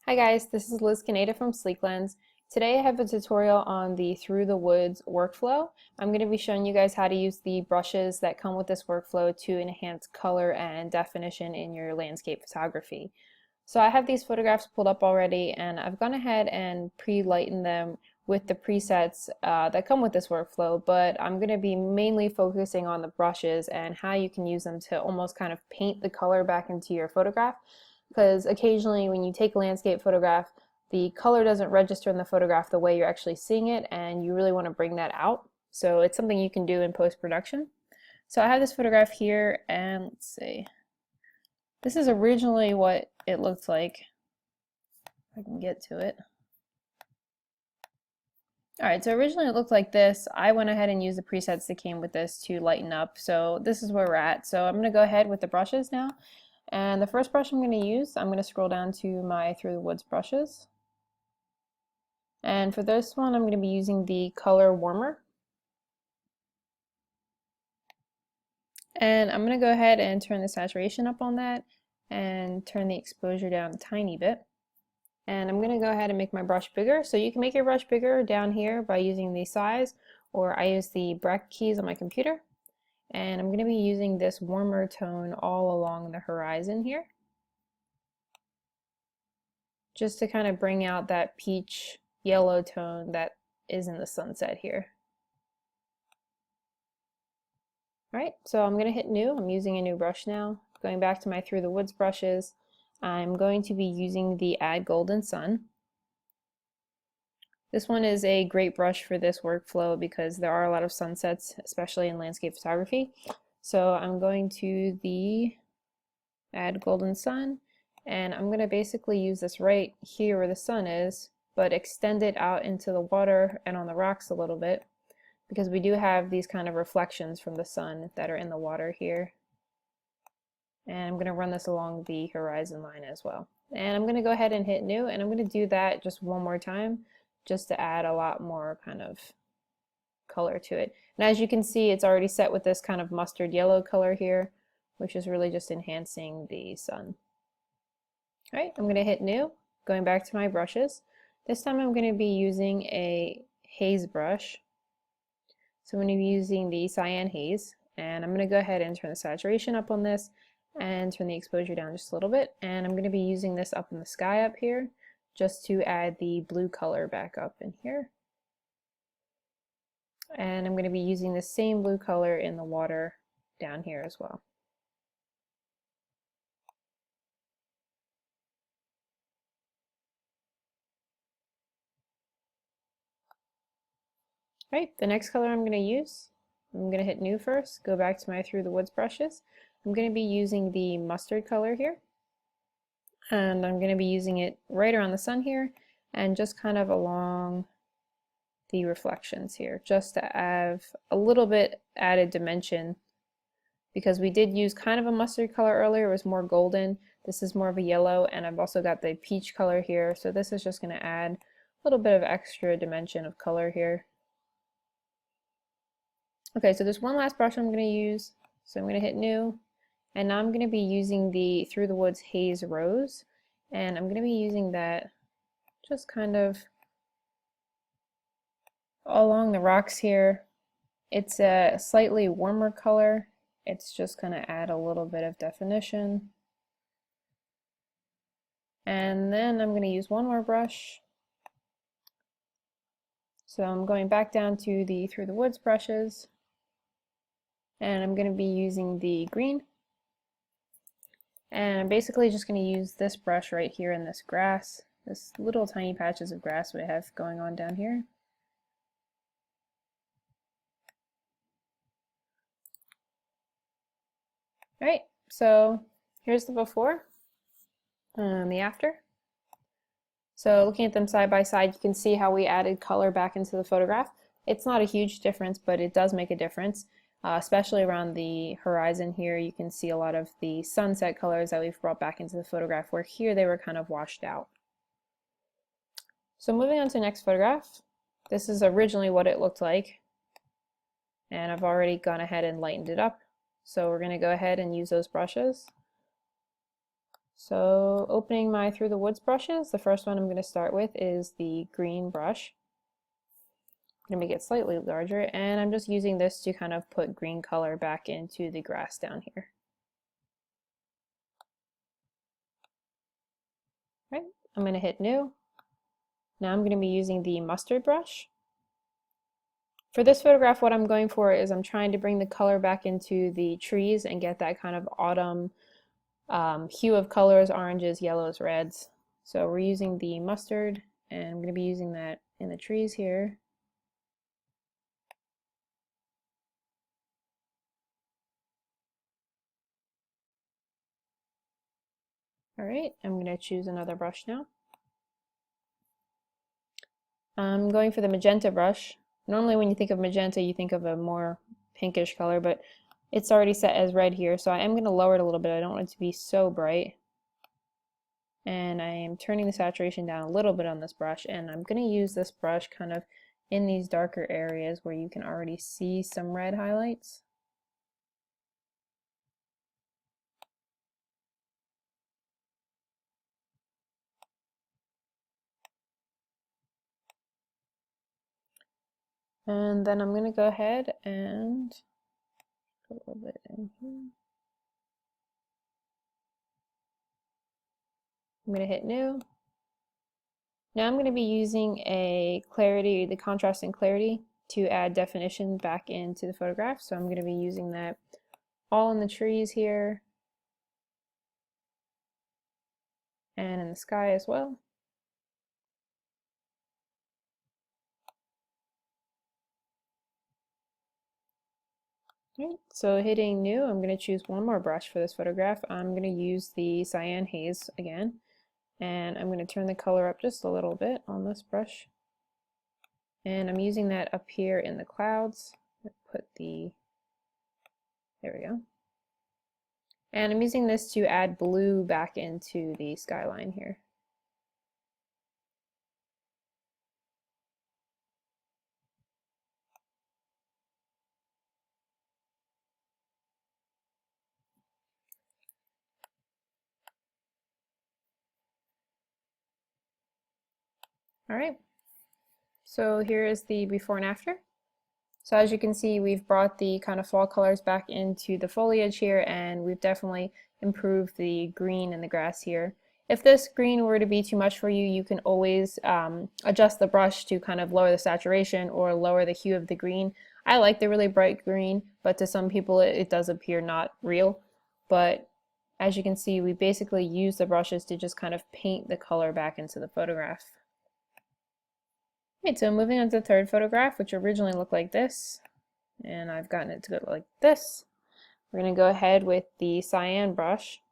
Hi guys, this is Liz Caneda from SleekLens. Today I have a tutorial on the Through the Woods workflow. I'm going to be showing you guys how to use the brushes that come with this workflow to enhance color and definition in your landscape photography. So I have these photographs pulled up already and I've gone ahead and pre-lightened them with the presets that come with this workflow, but I'm going to be mainly focusing on the brushes and how you can use them to almost kind of paint the color back into your photograph, because occasionally when you take a landscape photograph, the color doesn't register in the photograph the way you're actually seeing it, and you really want to bring that out. So it's something you can do in post-production. So I have this photograph here, and let's see. This is originally what it looked like. If I can get to it. Alright, so originally it looked like this. I went ahead and used the presets that came with this to lighten up. So this is where we're at. So I'm going to go ahead with the brushes now. And the first brush I'm going to use, I'm going to scroll down to my Through the Woods brushes. And for this one, I'm going to be using the color warmer. And I'm going to go ahead and turn the saturation up on that and turn the exposure down a tiny bit. And I'm going to go ahead and make my brush bigger. So you can make your brush bigger down here by using the size, or I use the bracket keys on my computer. And I'm going to be using this warmer tone all along the horizon here, just to kind of bring out that peach yellow tone that is in the sunset here. Alright, so I'm going to hit new. I'm using a new brush now. Going back to my Through the Woods brushes, I'm going to be using the Add Golden Sun. This one is a great brush for this workflow because there are a lot of sunsets, especially in landscape photography. So I'm going to the Add Golden Sun, and I'm going to basically use this right here where the sun is, but extend it out into the water and on the rocks a little bit, because we do have these kind of reflections from the sun that are in the water here. And I'm going to run this along the horizon line as well. And I'm going to go ahead and hit new, and I'm going to do that just one more time, just to add a lot more kind of color to it. And as you can see, it's already set with this kind of mustard yellow color here, which is really just enhancing the sun. Alright, I'm going to hit new, going back to my brushes. This time I'm going to be using a haze brush. So I'm going to be using the Cyan Haze, and I'm going to go ahead and turn the saturation up on this and turn the exposure down just a little bit. And I'm going to be using this up in the sky up here, just to add the blue color back up in here. And I'm going to be using the same blue color in the water down here as well. Alright, the next color I'm going to use, I'm going to hit new first, go back to my Through the Woods brushes. I'm going to be using the mustard color here, and I'm going to be using it right around the sun here and just kind of along the reflections here, just to have a little bit added dimension, because we did use kind of a mustard color earlier. It was more golden. This is more of a yellow, and I've also got the peach color here, so this is just going to add a little bit of extra dimension of color here. Okay, so there's one last brush I'm going to use, so I'm going to hit new, and now I'm going to be using the Through the Woods Haze Rose, and I'm going to be using that just kind of along the rocks here. It's a slightly warmer color. It's just going to add a little bit of definition. And then I'm going to use one more brush. So I'm going back down to the Through the Woods brushes, and I'm going to be using the green. And I'm basically just going to use this brush right here in this grass, this little tiny patches of grass we have going on down here. Alright, so here's the before and the after. So looking at them side by side, you can see how we added color back into the photograph. It's not a huge difference, but it does make a difference. Especially around the horizon here, you can see a lot of the sunset colors that we've brought back into the photograph, where here they were kind of washed out. So moving on to the next photograph, this is originally what it looked like, and I've already gone ahead and lightened it up. So we're going to go ahead and use those brushes. So opening my Through the Woods brushes, the first one I'm going to start with is the green brush. I'm going to make it slightly larger, and I'm just using this to kind of put green color back into the grass down here. Right, I'm going to hit New. Now I'm going to be using the mustard brush. For this photograph, what I'm going for is I'm trying to bring the color back into the trees and get that kind of autumn hue of colors, oranges, yellows, reds. So we're using the mustard, and I'm going to be using that in the trees here. Alright, I'm going to choose another brush now. I'm going for the magenta brush. Normally when you think of magenta, you think of a more pinkish color, but it's already set as red here, so I am going to lower it a little bit. I don't want it to be so bright. And I am turning the saturation down a little bit on this brush, and I'm going to use this brush kind of in these darker areas where you can already see some red highlights. And then I'm going to go ahead and put a little bit in here. I'm going to hit New. Now I'm going to be using a clarity, the contrast and clarity, to add definition back into the photograph. So I'm going to be using that all in the trees here and in the sky as well. Right, so hitting New, I'm going to choose one more brush for this photograph. I'm going to use the Cyan Haze again, and I'm going to turn the color up just a little bit on this brush. And I'm using that up here in the clouds. Put the, there we go. And I'm using this to add blue back into the skyline here. Alright, so here is the before and after. So as you can see, we've brought the kind of fall colors back into the foliage here, and we've definitely improved the green in the grass here. If this green were to be too much for you, you can always adjust the brush to kind of lower the saturation or lower the hue of the green. I like the really bright green, but to some people it does appear not real. But as you can see, we basically use the brushes to just kind of paint the color back into the photograph. Right, so moving on to the third photograph, which originally looked like this, and I've gotten it to go like this. We're going to go ahead with the cyan brush.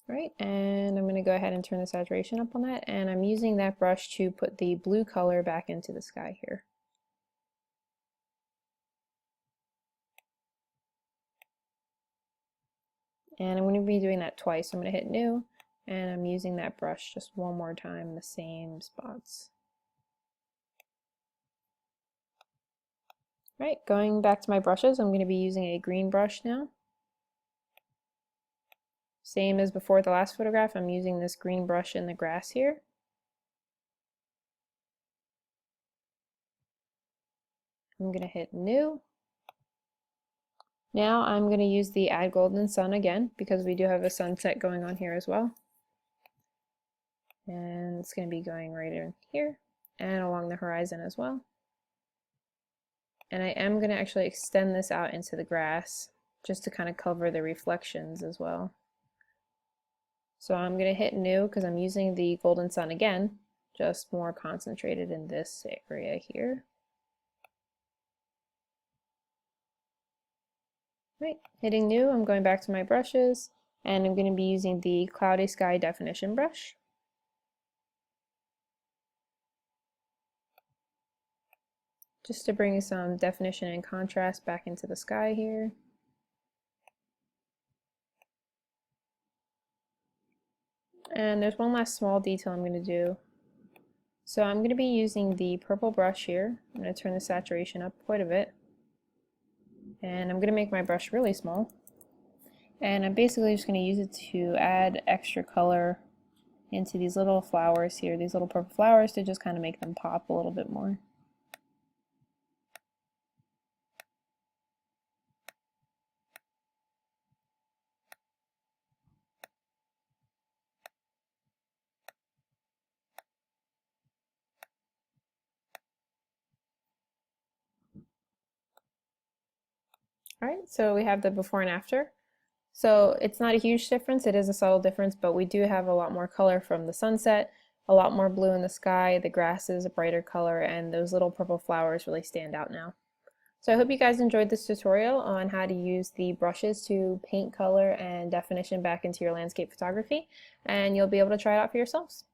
Right, and I'm going to go ahead and turn the saturation up on that, and I'm using that brush to put the blue color back into the sky here. And I'm going to be doing that twice. I'm going to hit New, and I'm using that brush just one more time in the same spots. Right, going back to my brushes, I'm going to be using a green brush now. Same as before the last photograph, I'm using this green brush in the grass here. I'm going to hit New. Now I'm going to use the Add Golden Sun again, because we do have a sunset going on here as well. And it's going to be going right in here and along the horizon as well. And I am going to actually extend this out into the grass just to kind of cover the reflections as well. So I'm going to hit New because I'm using the Golden Sun again, just more concentrated in this area here. Right, hitting New, I'm going back to my brushes, and I'm going to be using the Cloudy Sky Definition brush. Just to bring some definition and contrast back into the sky here. And there's one last small detail I'm going to do. So I'm going to be using the purple brush here. I'm going to turn the saturation up quite a bit. And I'm going to make my brush really small. And I'm basically just going to use it to add extra color into these little flowers here, these little purple flowers, to just kind of make them pop a little bit more. Alright, so we have the before and after. So it's not a huge difference, it is a subtle difference, but we do have a lot more color from the sunset, a lot more blue in the sky, the grass is a brighter color, and those little purple flowers really stand out now. So I hope you guys enjoyed this tutorial on how to use the brushes to paint color and definition back into your landscape photography, and you'll be able to try it out for yourselves.